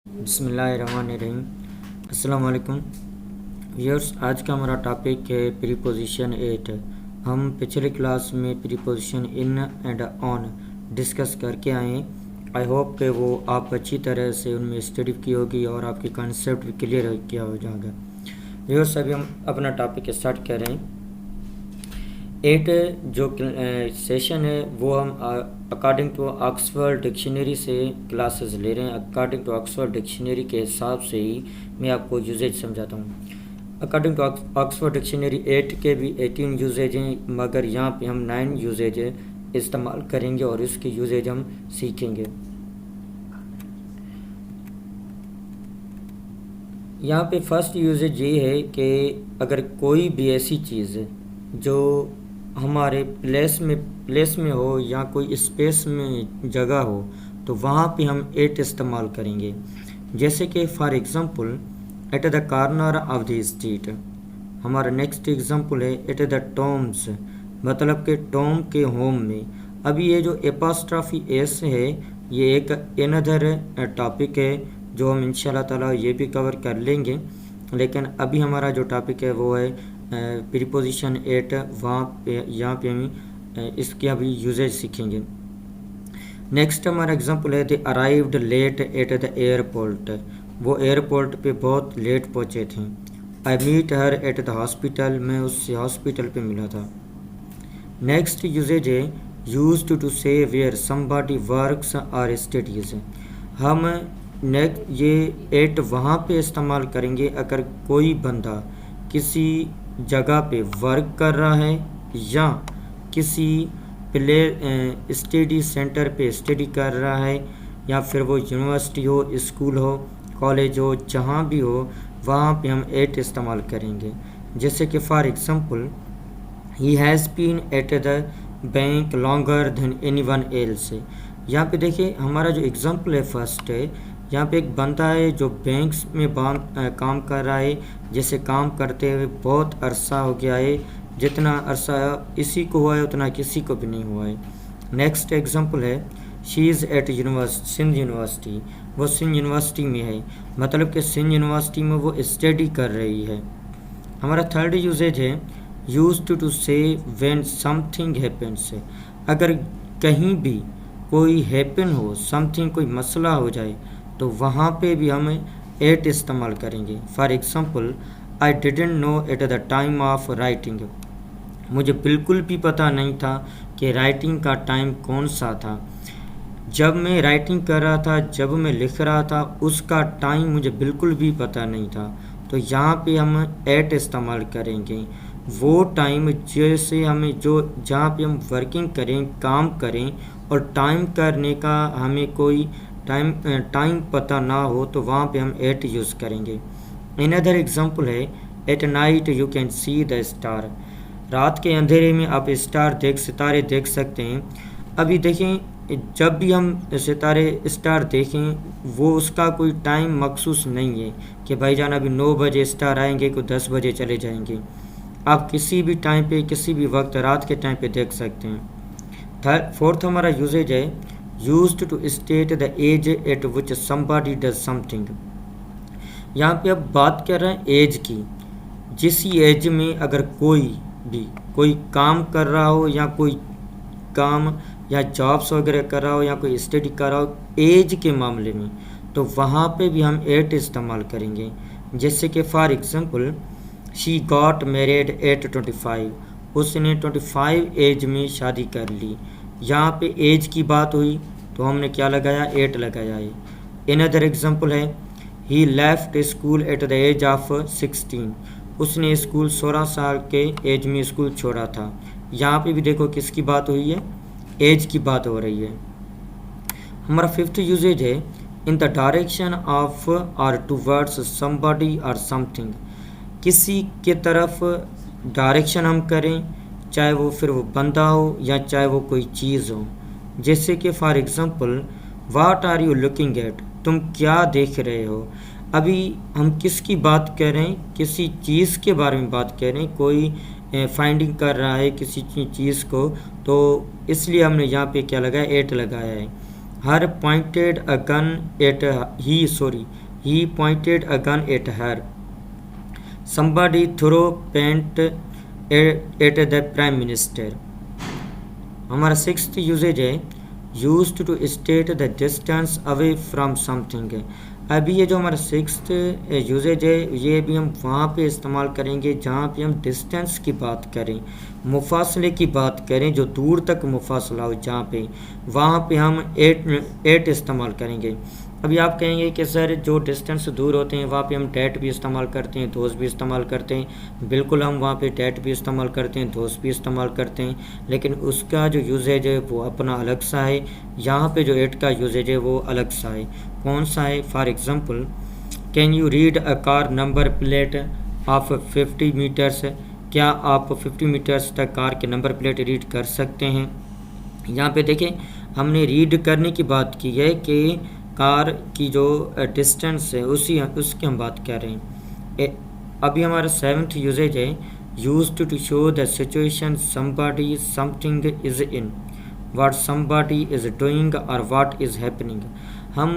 बिस्मिल्लाहिर्रहमानिर्रहीम। अस्सलाम वालेकुम व्यूअर्स। आज का हमारा टॉपिक है प्रीपोजिशन 8। हम पिछले क्लास में preposition in and on discuss करके आए हैं। आई होप कि वो आप अच्छी तरह से उनमें स्टडी की होगी और आपके कॉन्सेप्ट भी क्लियर किया हो जाएगा। व्यूअर्स, अभी हम अपना टॉपिक स्टार्ट कर रहे हैं। 8 जो सेशन है वो हम अकॉर्डिंग टू ऑक्सफोर्ड डिक्शनरी से क्लासेस ले रहे हैं। अकॉर्डिंग टू ऑक्सफोर्ड डिक्शनरी के हिसाब से ही मैं आपको यूजेज समझाता हूँ। अकॉर्डिंग टू ऑक्सफोर्ड डिक्शनरी 8 के भी 18 यूजेज हैं, मगर यहाँ पे हम 9 यूजेज इस्तेमाल करेंगे और इसके यूजेज हम सीखेंगे। यहाँ पे फर्स्ट यूजेज ये है कि अगर कोई भी ऐसी चीज़ जो हमारे प्लेस में हो या कोई स्पेस में जगह हो तो वहाँ पे हम एट इस्तेमाल करेंगे। जैसे कि for example at the corner of the street. हमारा नेक्स्ट एग्ज़ाम्पल है एट द टॉम्स, मतलब कि टॉम के होम में। अभी ये जो एपॉस्ट्रॉफी एस है ये एक अनदर टॉपिक है जो हम इंशाल्लाह ताला ये भी कवर कर लेंगे, लेकिन अभी हमारा जो टॉपिक है वो है प्रीपोजिशन 8। वहाँ पे यहाँ पे हम इसके अभी यूजेज सीखेंगे। नेक्स्ट हमारा एग्जांपल है they arrived late at the airport. वो एयरपोर्ट पे बहुत लेट पहुँचे थे। I meet her at the hospital, मैं उससे हॉस्पिटल पे मिला था। नेक्स्ट यूजेज है used to say where somebody works और स्टडीज़। हम नेक्स्ट ये 8 वहाँ पे इस्तेमाल करेंगे अगर कोई बंदा किसी जगह पे वर्क कर रहा है या किसी स्टडी सेंटर पे स्टडी कर रहा है, या फिर वो यूनिवर्सिटी हो, स्कूल हो, कॉलेज हो, जहाँ भी हो वहाँ पे हम एट इस्तेमाल करेंगे। जैसे कि for example he has been at the bank longer than anyone else. यहाँ पे देखिए हमारा जो एग्जांपल है फर्स्ट है, यहाँ पे एक बंदा है जो बैंक्स में काम कर रहा है। जैसे काम करते हुए बहुत अरसा हो गया है, जितना अरसा इसी को हुआ है उतना किसी को भी नहीं हुआ है। नेक्स्ट एग्जांपल है she is at Sindh university. वो सिंध यूनिवर्सिटी में है, मतलब कि सिंध यूनिवर्सिटी में वो स्टडी कर रही है। हमारा थर्ड यूजेज है यूज्ड टू से व्हेन समथिंग हैपेंस। अगर कहीं भी कोई हैपन हो, समथिंग कोई मसला हो जाए तो वहाँ पे भी हम एट इस्तेमाल करेंगे। For example I didn't know at the time of writing. मुझे बिल्कुल भी पता नहीं था कि राइटिंग का टाइम कौन सा था। जब मैं राइटिंग कर रहा था, जब मैं लिख रहा था, उसका टाइम मुझे बिल्कुल भी पता नहीं था। तो यहाँ पे हम एट इस्तेमाल करेंगे। वो टाइम जैसे हमें जो जहाँ पे हम वर्किंग करें, काम करें और टाइम करने का हमें कोई टाइम पता ना हो तो वहाँ पे हम एट यूज़ करेंगे। अनदर एग्जांपल है at night you can see the star. रात के अंधेरे में आप सितारे देख सकते हैं। अभी देखें, जब भी हम स्टार देखें वो उसका कोई टाइम मखसूस नहीं है कि भाईजान अभी 9 बजे स्टार आएंगे, को 10 बजे चले जाएंगे। आप किसी भी टाइम पे, किसी भी वक्त रात के टाइम पे देख सकते हैं। फोर्थ हमारा यूजेज है used to state the age at which somebody does something. यहाँ पे अब बात कर रहे हैं एज की। जिस एज में अगर कोई काम कर रहा हो या कोई काम या जॉब्स वगैरह कर रहा हो या कोई स्टडी कर रहा हो एज के मामले में, तो वहाँ पे भी हम एट इस्तेमाल करेंगे। जैसे कि for example she got married eight 25। उसने 25 एज में शादी कर ली। यहाँ पे एज की बात हुई तो हमने क्या लगाया, एट लगाया है। अनदर एग्जांपल है he left school at the age of 16। उसने स्कूल 16 साल के एज में स्कूल छोड़ा था। यहाँ पे भी देखो किसकी बात हुई है, एज की बात हो रही है। हमारा फिफ्थ यूजेज है इन द डायरेक्शन ऑफ और टूवर्ड्स समबॉडी और समथिंग। किसी के तरफ डायरेक्शन हम करें, चाहे वो फिर वो बंदा हो या चाहे वो कोई चीज़ हो। जैसे कि for example what are you looking at. तुम क्या देख रहे हो। अभी हम किसकी बात कर रहे हैं, किसी चीज़ के बारे में बात कर रहे हैं। कोई फाइंडिंग कर रहा है किसी चीज़ को, तो इसलिए हमने यहाँ पे क्या लगाया, एट लगाया है। Her pointed a gun at he pointed a gun at her. Somebody threw paint at the prime minister. हमारा सिक्स्थ यूजेज है used to state the distance away from something. अभी ये जो हमारा सिक्स्थ यूजेज है ये भी हम वहाँ पे इस्तेमाल करेंगे जहाँ पे हम डिस्टेंस की बात करें, मुफासले की बात करें, जो दूर तक मुफासला हो जहाँ पे, वहाँ पे हम एट इस्तेमाल करेंगे। अभी आप कहेंगे कि सर जो डिस्टेंस दूर होते हैं वहाँ पे हम डैट भी इस्तेमाल करते हैं, दोस्त भी इस्तेमाल करते हैं। बिल्कुल हम वहाँ पे डैट भी इस्तेमाल करते हैं, दोस्त भी इस्तेमाल करते हैं, लेकिन उसका जो यूजेज है वो अपना अलग सा है। यहाँ पे जो एट का यूजेज है वो अलग सा है। कौन सा है? For example, can you read a car number plate of 50 metres? क्या आप 50 मीटर्स तक कार के नंबर प्लेट रीड कर सकते हैं? यहाँ पे देखें हमने रीड करने की बात की है कि कार की जो डिस्टेंस है उसकी हम बात कर रहे हैं। अभी हमारा सेवन्थ यूजेज है used to show the situation somebody something is in, what somebody is doing और व्हाट इज़ हैपनिंग। हम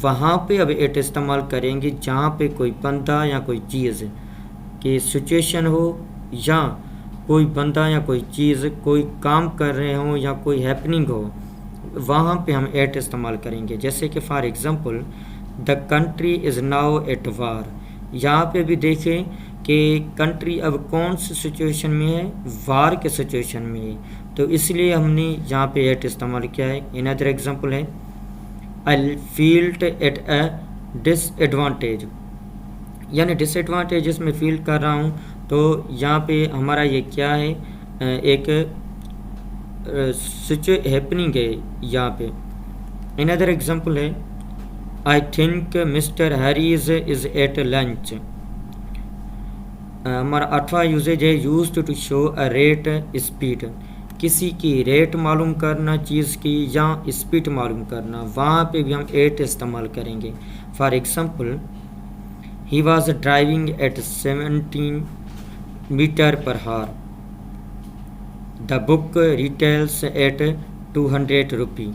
वहाँ पे अब इट इस्तेमाल करेंगे जहाँ पे कोई बंदा या कोई चीज़ की सिचुएशन हो, या कोई बंदा या कोई चीज़ कोई काम कर रहे हो या कोई हैपनिंग हो, वहाँ पे हम एट इस्तेमाल करेंगे। जैसे कि for example, the country is now at war. यहाँ पे भी देखें कि कंट्री अब कौन सी सिचुएशन में है? वार के सिचुएशन में है, तो इसलिए हमने यहाँ पे एट इस्तेमाल किया है। अनदर एग्जांपल है आई फील्ड एट अ डिसएडवांटेज, यानी डिसएडवांटेज इसमें फील कर रहा हूँ, तो यहाँ पे हमारा ये क्या है? एक हैपनिंग है यहाँ पे। अनदर एग्जांपल है I think mister Harry's is at lunch. हमारा आठवां यूजेज है used to show a rate speed. किसी की रेट मालूम करना चीज़ की या स्पीड मालूम करना, वहाँ पे भी हम एट इस्तेमाल करेंगे। For example, he was driving at 17 metre per hour. The book retails at 200 rupee.